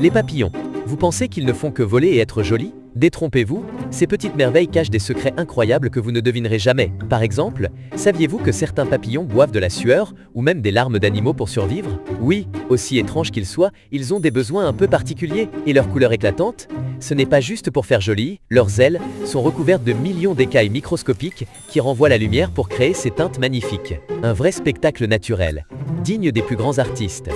Les papillons. Vous pensez qu'ils ne font que voler et être jolis? Détrompez-vous, ces petites merveilles cachent des secrets incroyables que vous ne devinerez jamais. Par exemple, saviez-vous que certains papillons boivent de la sueur ou même des larmes d'animaux pour survivre? Oui, aussi étranges qu'ils soient, ils ont des besoins un peu particuliers et leur couleur éclatante? Ce n'est pas juste pour faire joli, leurs ailes sont recouvertes de millions d'écailles microscopiques qui renvoient la lumière pour créer ces teintes magnifiques. Un vrai spectacle naturel, digne des plus grands artistes.